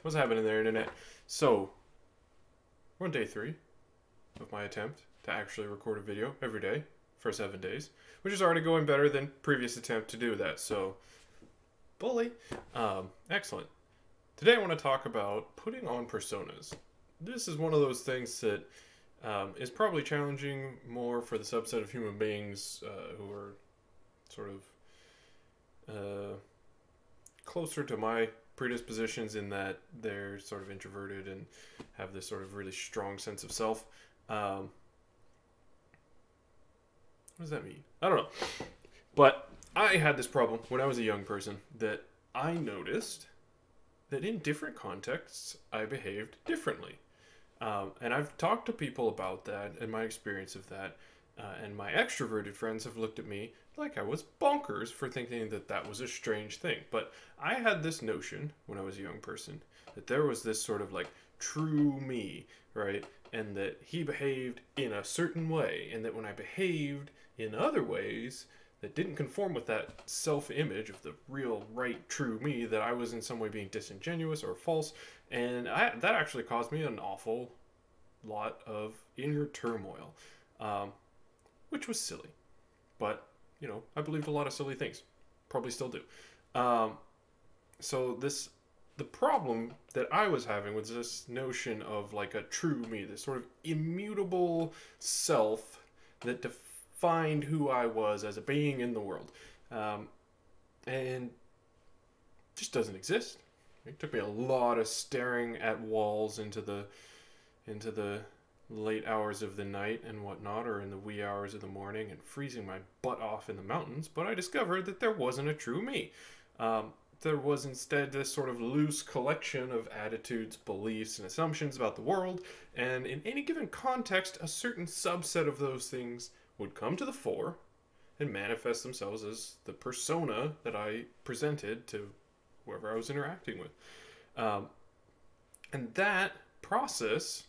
What's happening there, internet? So, we're on day 3 of my attempt to actually record a video every day for 7 days, which is already going better than previous attempt to do that. So, bully. Excellent. Today I want to talk about putting on personas. This is one of those things that is probably challenging more for the subset of human beings who are sort of closer to my predispositions in that they're sort of introverted and have this sort of really strong sense of self. What does that mean? I don't know. But I had this problem when I was a young person that I noticed that in different contexts I behaved differently. And I've talked to people about that and my experience of that. And my extroverted friends have looked at me like I was bonkers for thinking that that was a strange thing. But I had this notion when I was a young person that there was this sort of like true me, right? And that he behaved in a certain way, and that when I behaved in other ways that didn't conform with that self-image of the real, right, true me, that I was in some way being disingenuous or false. And that actually caused me an awful lot of inner turmoil, which was silly. But, you know, I believed a lot of silly things. Probably still do. So the problem that I was having was this notion of like a true me, this sort of immutable self that defined who I was as a being in the world. And just doesn't exist. It took me a lot of staring at walls into the late hours of the night and whatnot, or in the wee hours of the morning, and freezing my butt off in the mountains. But I discovered that there wasn't a true me. There was instead this sort of loose collection of attitudes, beliefs, and assumptions about the world, and in any given context, a certain subset of those things would come to the fore and manifest themselves as the persona that I presented to whoever I was interacting with. And that process,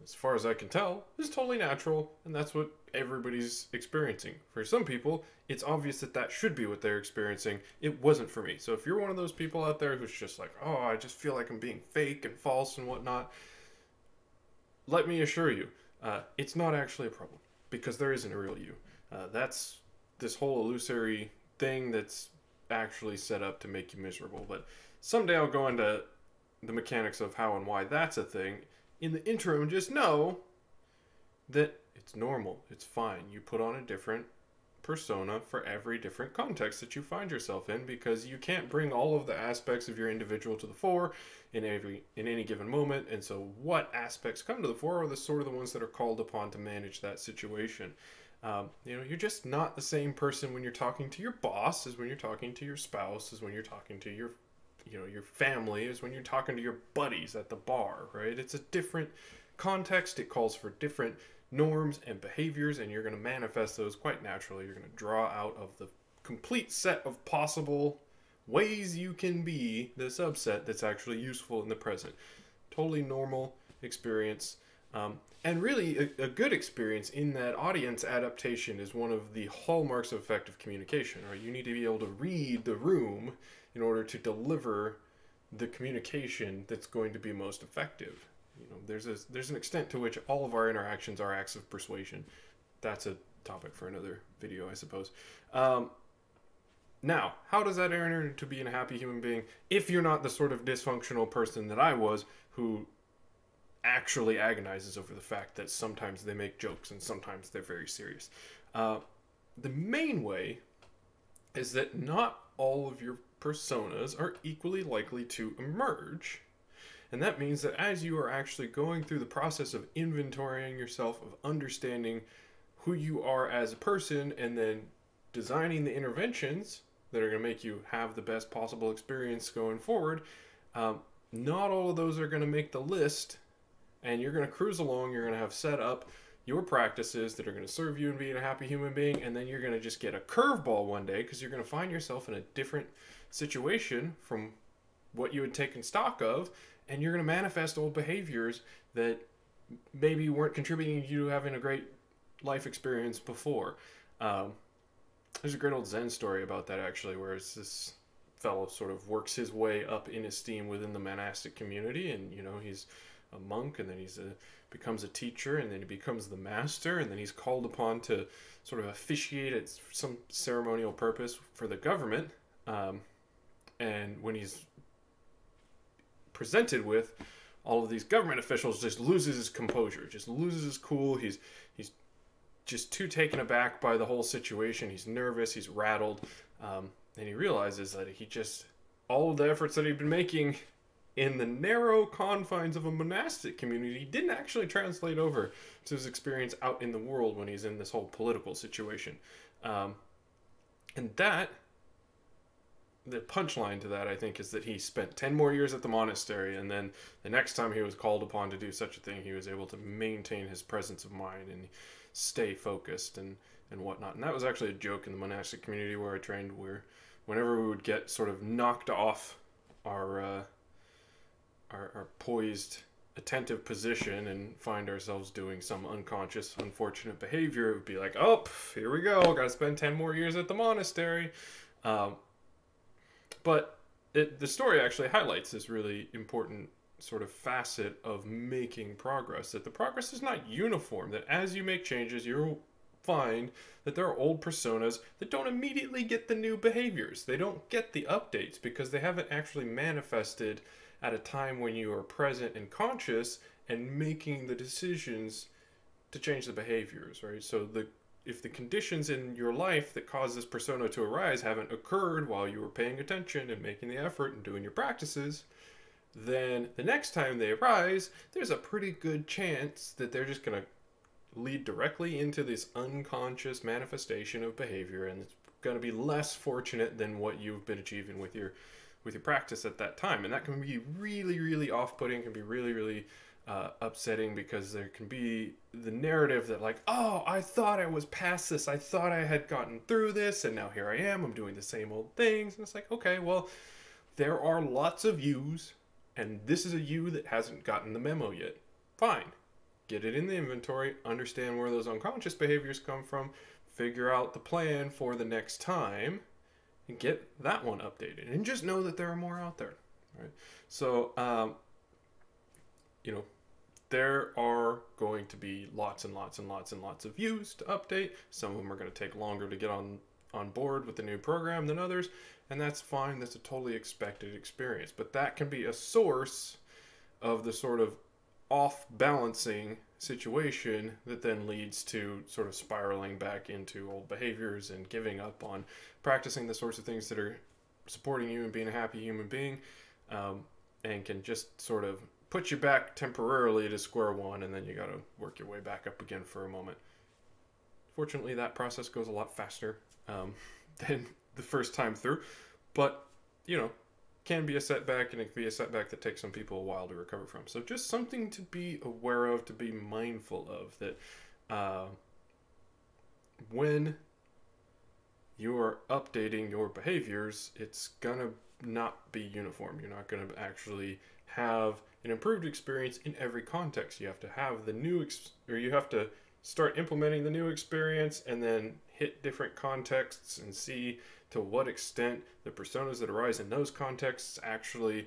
as far as I can tell, is totally natural, and that's what everybody's experiencing. For some people, it's obvious that that should be what they're experiencing. It wasn't for me. So if you're one of those people out there who's just like, oh, I just feel like I'm being fake and false and whatnot, let me assure you, it's not actually a problem, because there isn't a real you. That's this whole illusory thing that's actually set up to make you miserable. But someday I'll go into the mechanics of how and why that's a thing. In the interim, just know that it's normal. It's fine. You put on a different persona for every different context that you find yourself in, because you can't bring all of the aspects of your individual to the fore in any given moment. And so what aspects come to the fore are the sort of the ones that are called upon to manage that situation. You're just not the same person when you're talking to your boss as when you're talking to your spouse, as when you're talking to your family, is when you're talking to your buddies at the bar, right? It's a different context. It calls for different norms and behaviors, and you're going to manifest those quite naturally. You're going to draw out of the complete set of possible ways you can be the subset that's actually useful in the present. Totally normal experience. And really a good experience, in that audience adaptation is one of the hallmarks of effective communication, right? You need to be able to read the room in order to deliver the communication that's going to be most effective. There's an extent to which all of our interactions are acts of persuasion. That's a topic for another video, I suppose. Now, how does that enter into being a happy human being if you're not the sort of dysfunctional person that I was, who actually agonizes over the fact that sometimes they make jokes and sometimes they're very serious? The main way is that not all of your personas are equally likely to emerge. And that means that as you are actually going through the process of inventorying yourself, of understanding who you are as a person, and then designing the interventions that are going to make you have the best possible experience going forward, not all of those are going to make the list, and you're going to cruise along. You're going to have set up your practices that are going to serve you in being a happy human being, and then you're going to just get a curveball one day, because you're going to find yourself in a different situation from what you had taken stock of, and you're going to manifest old behaviors that maybe weren't contributing to you having a great life experience before. There's a great old Zen story about that, actually, where it's this fellow sort of works his way up in esteem within the monastic community, and he's a monk, and then becomes a teacher, and then he becomes the master, and then he's called upon to sort of officiate at some ceremonial purpose for the government. And when he's presented with all of these government officials, just loses his composure, just loses his cool. He's just too taken aback by the whole situation. He's nervous, he's rattled, and he realizes that all of the efforts that he'd been making in the narrow confines of a monastic community didn't actually translate over to his experience out in the world when he's in this whole political situation. And that, the punchline to that, I think, is that he spent 10 more years at the monastery, and then the next time he was called upon to do such a thing, he was able to maintain his presence of mind and stay focused and whatnot. And that was actually a joke in the monastic community where I trained, where whenever we would get sort of knocked off our poised, attentive position and find ourselves doing some unconscious, unfortunate behavior, it would be like, oh, here we go, gotta spend 10 more years at the monastery. But the story actually highlights this really important sort of facet of making progress, that the progress is not uniform, that as you make changes, you'll find that there are old personas that don't immediately get the new behaviors. They don't get the updates because they haven't actually manifested at a time when you are present and conscious and making the decisions to change the behaviors, right? So if the conditions in your life that cause this persona to arise haven't occurred while you were paying attention and making the effort and doing your practices, then the next time they arise, there's a pretty good chance that they're just going to lead directly into this unconscious manifestation of behavior, and it's going to be less fortunate than what you've been achieving with your practice at that time. And that can be really, really off-putting, can be really, really upsetting, because there can be the narrative that like, oh, I thought I was past this, I thought I had gotten through this, and now here I am, I'm doing the same old things. And it's like, okay, well, there are lots of yous, and this is a you that hasn't gotten the memo yet. Fine. Get it in the inventory, understand where those unconscious behaviors come from, figure out the plan for the next time, and get that one updated. And just know that there are more out there. Right? So, there are going to be lots and lots and lots and lots of views to update. Some of them are going to take longer to get on board with the new program than others, and that's fine. That's a totally expected experience. But that can be a source of the sort of off-balancing situation that then leads to sort of spiraling back into old behaviors and giving up on practicing the sorts of things that are supporting you and being a happy human being, and can just sort of put you back temporarily to square one, and then you got to work your way back up again for a moment. Fortunately, that process goes a lot faster than the first time through, but can be a setback, and it can be a setback that takes some people a while to recover from. So just something to be aware of, to be mindful of, that when you're updating your behaviors, it's gonna not be uniform. You're not gonna actually have an improved experience in every context. You have to have the new or you have to start implementing the new experience and then hit different contexts and see to what extent the personas that arise in those contexts actually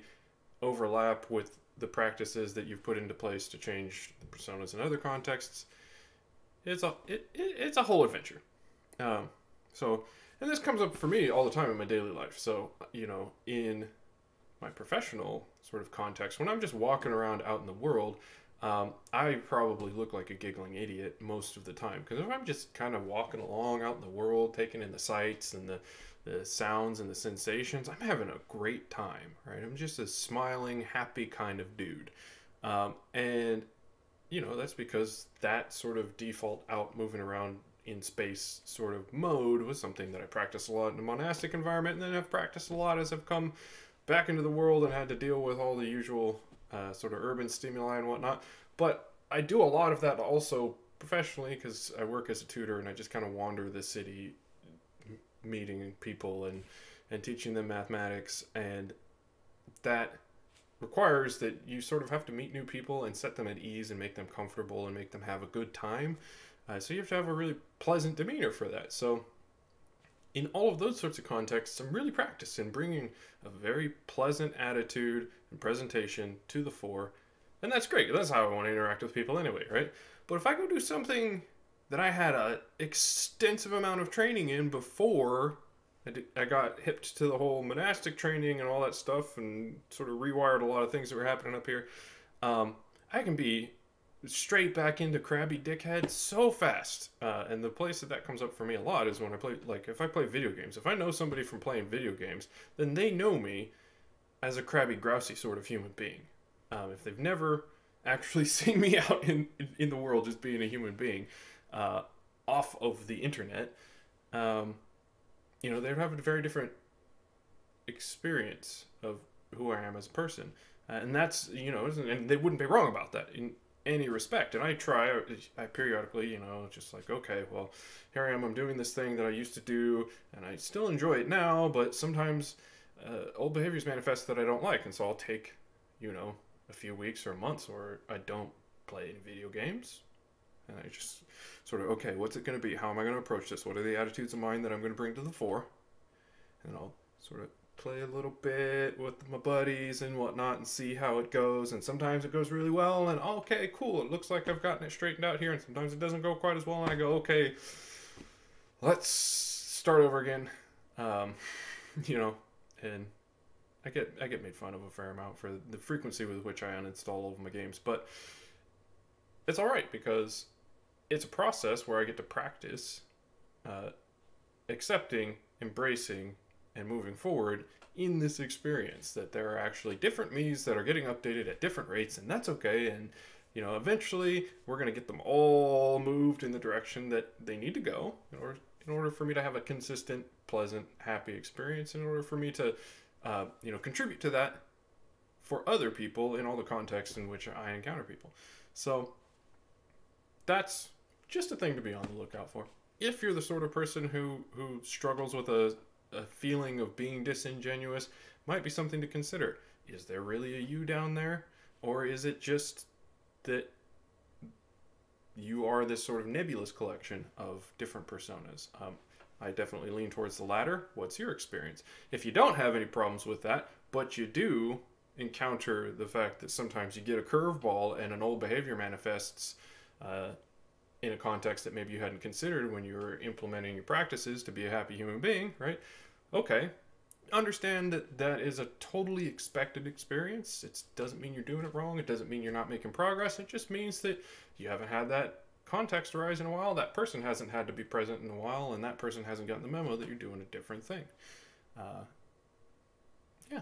overlap with the practices that you've put into place to change the personas in other contexts. It's a whole adventure. And this comes up for me all the time in my daily life. So, in my professional sort of context, when I'm just walking around out in the world, I probably look like a giggling idiot most of the time, because if I'm just kind of walking along out in the world, taking in the sights and the sounds and the sensations, I'm having a great time, right? I'm just a smiling, happy kind of dude. And, that's because that sort of default out moving around in space sort of mode was something that I practiced a lot in a monastic environment, and then I've practiced a lot as I've come back into the world and had to deal with all the usual sort of urban stimuli and whatnot. But I do a lot of that also professionally, because I work as a tutor and I just kind of wander the city meeting people and teaching them mathematics, and that requires that you sort of have to meet new people and set them at ease and make them comfortable and make them have a good time. So you have to have a really pleasant demeanor for that. So in all of those sorts of contexts, I'm really practiced in bringing a very pleasant attitude and presentation to the fore. And that's great. That's how I want to interact with people anyway, right? But if I go do something that I had a extensive amount of training in before I got hipped to the whole monastic training and all that stuff and sort of rewired a lot of things that were happening up here, I can be straight back into crabby dickhead so fast. And the place that comes up for me a lot is when I play, like, if I play video games. If I know somebody from playing video games, then they know me as a crabby, grousey sort of human being. If they've never actually seen me out in the world just being a human being, off of the internet, they'd have a very different experience of who I am as a person. And that's, and they wouldn't be wrong about that in any respect. And I periodically, just like, okay, well, here I am, I'm doing this thing that I used to do, and I still enjoy it now, but sometimes old behaviors manifest that I don't like, and so I'll take, a few weeks or months where I don't play any video games, and I just sort of, okay, what's it going to be? How am I going to approach this? What are the attitudes of mine that I'm going to bring to the fore? And I'll sort of play a little bit with my buddies and whatnot and see how it goes. And sometimes it goes really well, and okay, cool, it looks like I've gotten it straightened out here. And sometimes it doesn't go quite as well, and I go, okay, let's start over again. And I get made fun of a fair amount for the frequency with which I uninstall all of my games, but it's all right because it's a process where I get to practice accepting, embracing, and moving forward in this experience, that there are actually different me's that are getting updated at different rates, and that's okay. And eventually we're going to get them all moved in the direction that they need to go in order for me to have a consistent, pleasant, happy experience, in order for me to contribute to that for other people in all the contexts in which I encounter people. So that's just a thing to be on the lookout for. If you're the sort of person who struggles with a feeling of being disingenuous, might be something to consider. Is there really a you down there? Or is it just that you are this sort of nebulous collection of different personas? I definitely lean towards the latter. What's your experience? If you don't have any problems with that, but you do encounter the fact that sometimes you get a curveball and an old behavior manifests in a context that maybe you hadn't considered when you were implementing your practices to be a happy human being, right? Okay. Understand that that is a totally expected experience. It doesn't mean you're doing it wrong. It doesn't mean you're not making progress. It just means that you haven't had that context arise in a while. That person hasn't had to be present in a while, and that person hasn't gotten the memo that you're doing a different thing. Yeah,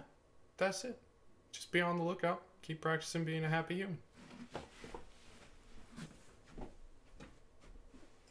that's it. Just be on the lookout. Keep practicing being a happy human.